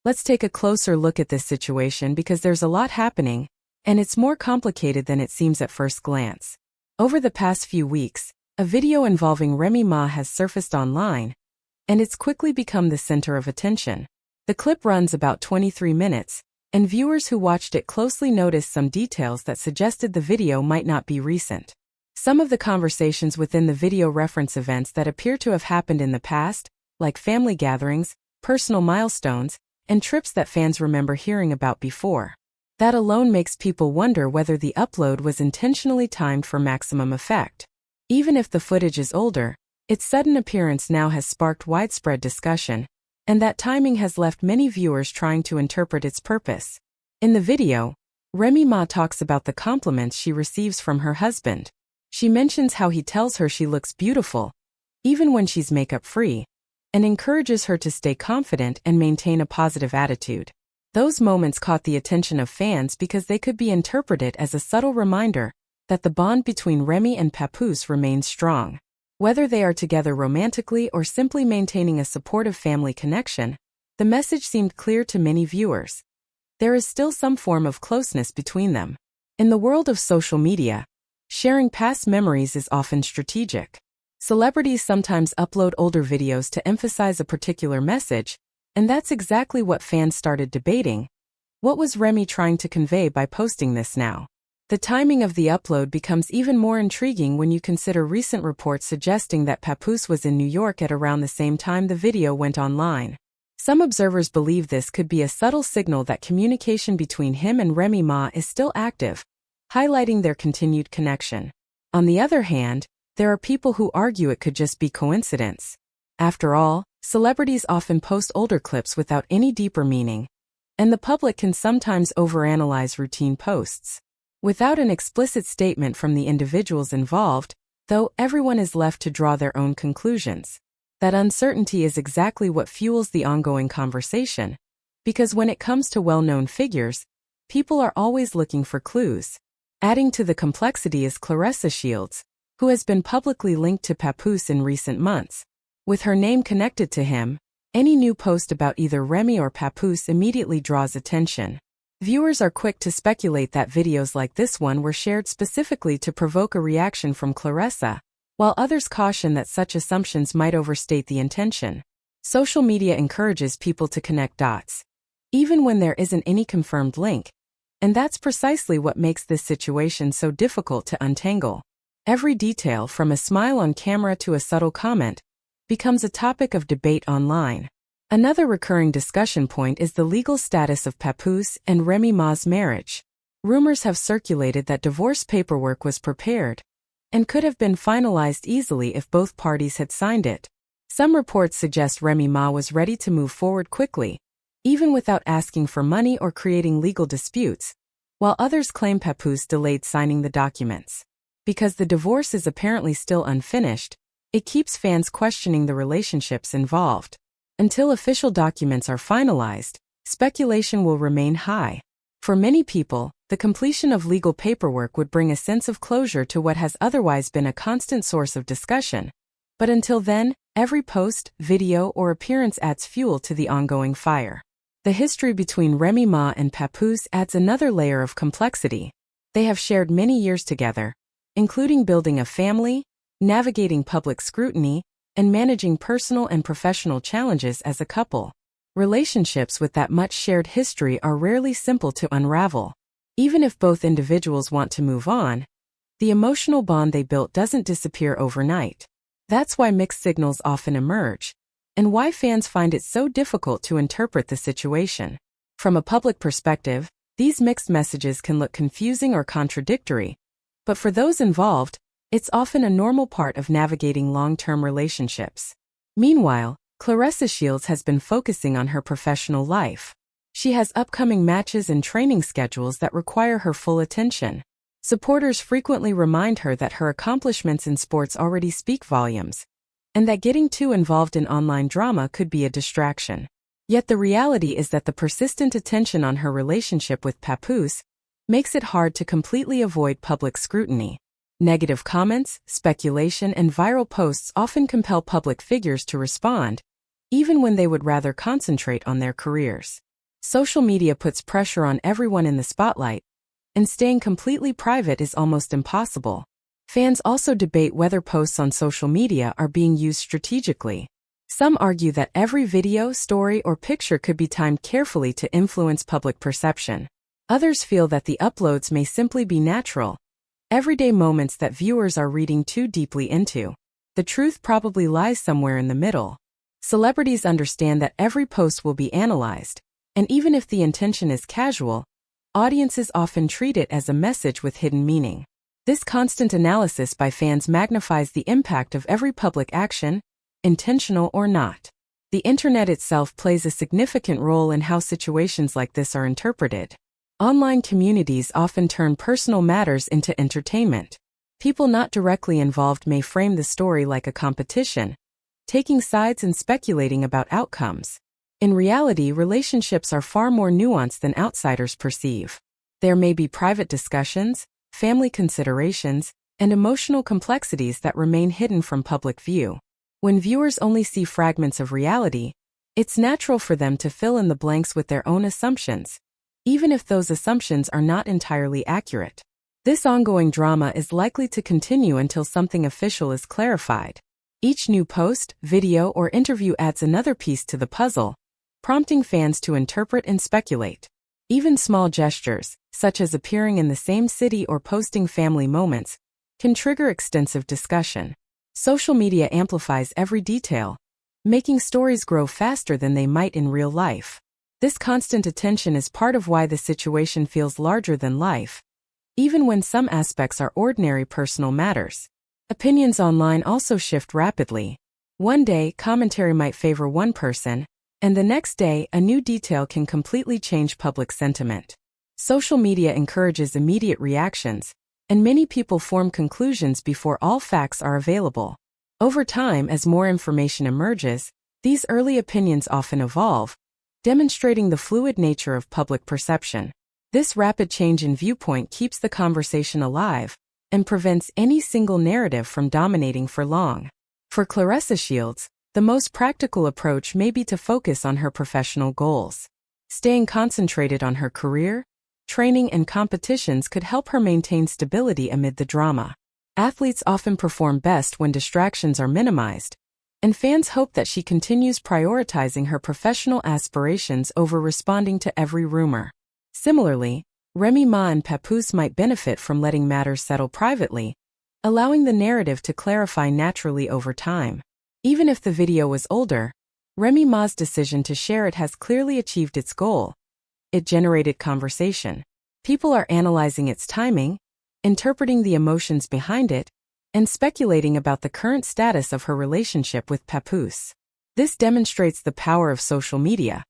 Let's take a closer look at this situation because there's a lot happening, and it's more complicated than it seems at first glance. Over the past few weeks, a video involving Remy Ma has surfaced online, and it's quickly become the center of attention. The clip runs about 23 minutes, and viewers who watched it closely noticed some details that suggested the video might not be recent. Some of the conversations within the video reference events that appear to have happened in the past, like family gatherings, personal milestones, and trips that fans remember hearing about before. That alone makes people wonder whether the upload was intentionally timed for maximum effect. Even if the footage is older, its sudden appearance now has sparked widespread discussion, and that timing has left many viewers trying to interpret its purpose. In the video, Remy Ma talks about the compliments she receives from her husband. She mentions how he tells her she looks beautiful, even when she's makeup-free, and encourages her to stay confident and maintain a positive attitude. Those moments caught the attention of fans because they could be interpreted as a subtle reminder that the bond between Remy and Papoose remains strong. Whether they are together romantically or simply maintaining a supportive family connection, the message seemed clear to many viewers. There is still some form of closeness between them. In the world of social media, sharing past memories is often strategic. Celebrities sometimes upload older videos to emphasize a particular message, and that's exactly what fans started debating. What was Remy trying to convey by posting this now? The timing of the upload becomes even more intriguing when you consider recent reports suggesting that Papoose was in New York at around the same time the video went online. Some observers believe this could be a subtle signal that communication between him and Remy Ma is still active, highlighting their continued connection. On the other hand, there are people who argue it could just be coincidence. After all, celebrities often post older clips without any deeper meaning, and the public can sometimes overanalyze routine posts. Without an explicit statement from the individuals involved, though, everyone is left to draw their own conclusions. That uncertainty is exactly what fuels the ongoing conversation, because when it comes to well-known figures, people are always looking for clues. Adding to the complexity is Claressa Shields, who has been publicly linked to Papoose in recent months. With her name connected to him, any new post about either Remy or Papoose immediately draws attention. Viewers are quick to speculate that videos like this one were shared specifically to provoke a reaction from Claressa, while others caution that such assumptions might overstate the intention. Social media encourages people to connect dots, even when there isn't any confirmed link, and that's precisely what makes this situation so difficult to untangle. Every detail, from a smile on camera to a subtle comment, becomes a topic of debate online. Another recurring discussion point is the legal status of Papoose and Remy Ma's marriage. Rumors have circulated that divorce paperwork was prepared and could have been finalized easily if both parties had signed it. Some reports suggest Remy Ma was ready to move forward quickly, even without asking for money or creating legal disputes, while others claim Papoose delayed signing the documents. Because the divorce is apparently still unfinished, it keeps fans questioning the relationships involved. Until official documents are finalized, speculation will remain high. For many people, the completion of legal paperwork would bring a sense of closure to what has otherwise been a constant source of discussion. But until then, every post, video, or appearance adds fuel to the ongoing fire. The history between Remy Ma and Papoose adds another layer of complexity. They have shared many years together, including building a family, navigating public scrutiny, and managing personal and professional challenges as a couple. Relationships with that much shared history are rarely simple to unravel. Even if both individuals want to move on, the emotional bond they built doesn't disappear overnight. That's why mixed signals often emerge, and why fans find it so difficult to interpret the situation. From a public perspective, these mixed messages can look confusing or contradictory, but for those involved, it's often a normal part of navigating long-term relationships. Meanwhile, Claressa Shields has been focusing on her professional life. She has upcoming matches and training schedules that require her full attention. Supporters frequently remind her that her accomplishments in sports already speak volumes, and that getting too involved in online drama could be a distraction. Yet the reality is that the persistent attention on her relationship with Papoose makes it hard to completely avoid public scrutiny. Negative comments, speculation, and viral posts often compel public figures to respond, even when they would rather concentrate on their careers. Social media puts pressure on everyone in the spotlight, and staying completely private is almost impossible. Fans also debate whether posts on social media are being used strategically. Some argue that every video, story, or picture could be timed carefully to influence public perception. Others feel that the uploads may simply be natural, everyday moments that viewers are reading too deeply into. The truth probably lies somewhere in the middle. Celebrities understand that every post will be analyzed, and even if the intention is casual, audiences often treat it as a message with hidden meaning. This constant analysis by fans magnifies the impact of every public action, intentional or not. The internet itself plays a significant role in how situations like this are interpreted. Online communities often turn personal matters into entertainment. People not directly involved may frame the story like a competition, taking sides and speculating about outcomes. In reality, relationships are far more nuanced than outsiders perceive. There may be private discussions, family considerations, and emotional complexities that remain hidden from public view. When viewers only see fragments of reality, it's natural for them to fill in the blanks with their own assumptions, even if those assumptions are not entirely accurate. This ongoing drama is likely to continue until something official is clarified. Each new post, video, or interview adds another piece to the puzzle, prompting fans to interpret and speculate. Even small gestures, such as appearing in the same city or posting family moments, can trigger extensive discussion. Social media amplifies every detail, making stories grow faster than they might in real life. This constant attention is part of why the situation feels larger than life, even when some aspects are ordinary personal matters. Opinions online also shift rapidly. One day, commentary might favor one person, and the next day, a new detail can completely change public sentiment. Social media encourages immediate reactions, and many people form conclusions before all facts are available. Over time, as more information emerges, these early opinions often evolve, demonstrating the fluid nature of public perception. This rapid change in viewpoint keeps the conversation alive and prevents any single narrative from dominating for long. For Claressa Shields, the most practical approach may be to focus on her professional goals. Staying concentrated on her career, training, and competitions could help her maintain stability amid the drama. Athletes often perform best when distractions are minimized, and fans hope that she continues prioritizing her professional aspirations over responding to every rumor. Similarly, Remy Ma and Papoose might benefit from letting matters settle privately, allowing the narrative to clarify naturally over time. Even if the video was older, Remy Ma's decision to share it has clearly achieved its goal. It generated conversation. People are analyzing its timing, interpreting the emotions behind it, and speculating about the current status of her relationship with Papoose. This demonstrates the power of social media,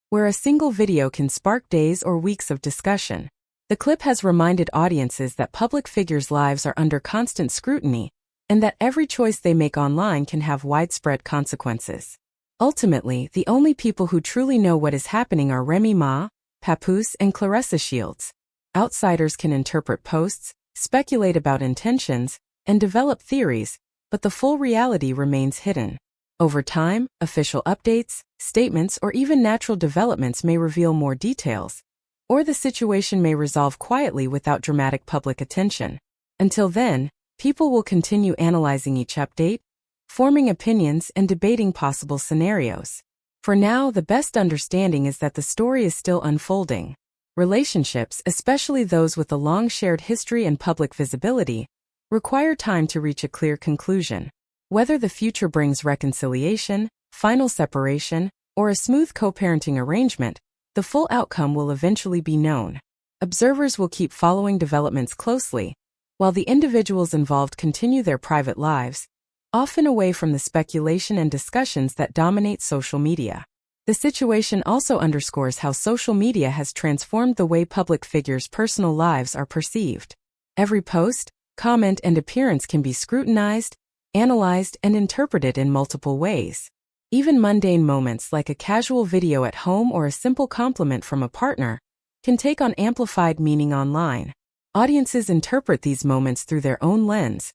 where a single video can spark days or weeks of discussion. The clip has reminded audiences that public figures' lives are under constant scrutiny, and that every choice they make online can have widespread consequences. Ultimately, the only people who truly know what is happening are Remy Ma, Papoose, and Claressa Shields. Outsiders can interpret posts, speculate about intentions, and develop theories, but the full reality remains hidden. Over time, official updates, statements, or even natural developments may reveal more details, or the situation may resolve quietly without dramatic public attention. Until then, people will continue analyzing each update, forming opinions, and debating possible scenarios. For now, the best understanding is that the story is still unfolding. Relationships, especially those with a long shared history and public visibility, require time to reach a clear conclusion. Whether the future brings reconciliation, final separation, or a smooth co-parenting arrangement, the full outcome will eventually be known. Observers will keep following developments closely, while the individuals involved continue their private lives, often away from the speculation and discussions that dominate social media. The situation also underscores how social media has transformed the way public figures' personal lives are perceived. Every post, comment, and appearance can be scrutinized, analyzed, and interpreted in multiple ways. Even mundane moments like a casual video at home or a simple compliment from a partner can take on amplified meaning online. Audiences interpret these moments through their own lens,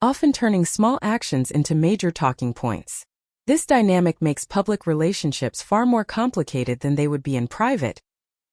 often turning small actions into major talking points. This dynamic makes public relationships far more complicated than they would be in private,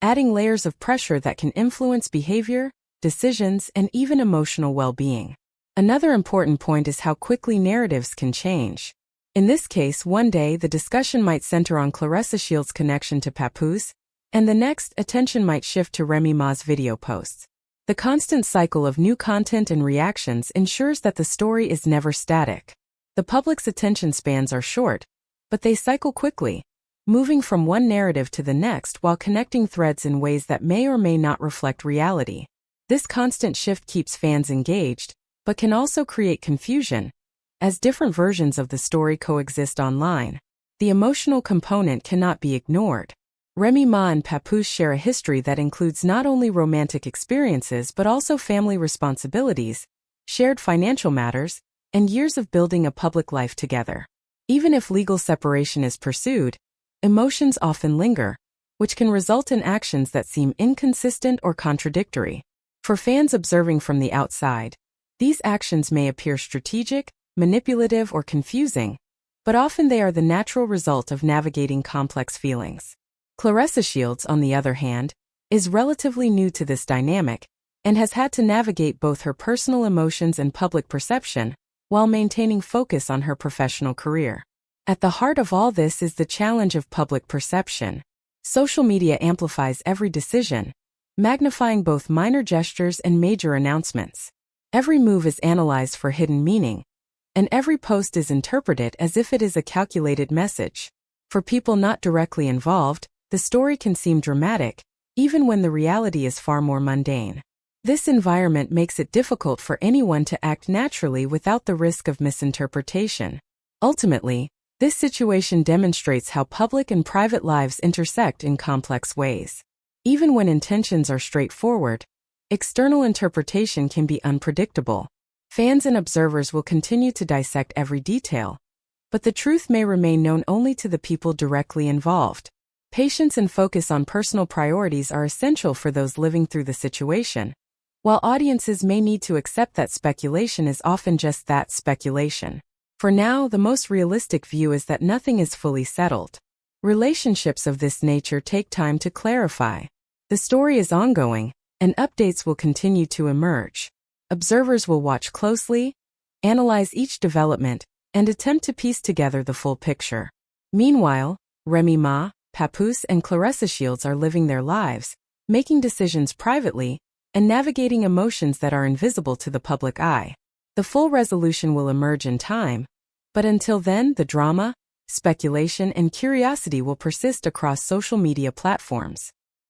adding layers of pressure that can influence behavior, decisions, and even emotional well-being. Another important point is how quickly narratives can change. In this case, one day the discussion might center on Claressa Shields' connection to Papoose, and the next, attention might shift to Remy Ma's video posts. The constant cycle of new content and reactions ensures that the story is never static. The public's attention spans are short, but they cycle quickly, moving from one narrative to the next while connecting threads in ways that may or may not reflect reality. This constant shift keeps fans engaged, but can also create confusion, as different versions of the story coexist online. The emotional component cannot be ignored. Remy Ma and Papoose share a history that includes not only romantic experiences but also family responsibilities, shared financial matters, and years of building a public life together. Even if legal separation is pursued, emotions often linger, which can result in actions that seem inconsistent or contradictory. For fans observing from the outside, these actions may appear strategic, manipulative, or confusing, but often they are the natural result of navigating complex feelings. Claressa Shields, on the other hand, is relatively new to this dynamic and has had to navigate both her personal emotions and public perception while maintaining focus on her professional career. At the heart of all this is the challenge of public perception. Social media amplifies every decision, magnifying both minor gestures and major announcements. Every move is analyzed for hidden meaning, and every post is interpreted as if it is a calculated message. For people not directly involved, the story can seem dramatic, even when the reality is far more mundane. This environment makes it difficult for anyone to act naturally without the risk of misinterpretation. Ultimately, this situation demonstrates how public and private lives intersect in complex ways. Even when intentions are straightforward, external interpretation can be unpredictable. Fans and observers will continue to dissect every detail, but the truth may remain known only to the people directly involved. Patience and focus on personal priorities are essential for those living through the situation, while audiences may need to accept that speculation is often just that, speculation. For now, the most realistic view is that nothing is fully settled. Relationships of this nature take time to clarify. The story is ongoing, and updates will continue to emerge. Observers will watch closely, analyze each development, and attempt to piece together the full picture. Meanwhile, Remy Ma, Papoose, and Claressa Shields are living their lives, making decisions privately, and navigating emotions that are invisible to the public eye. The full resolution will emerge in time, but until then, the drama, speculation, and curiosity will persist across social media platforms.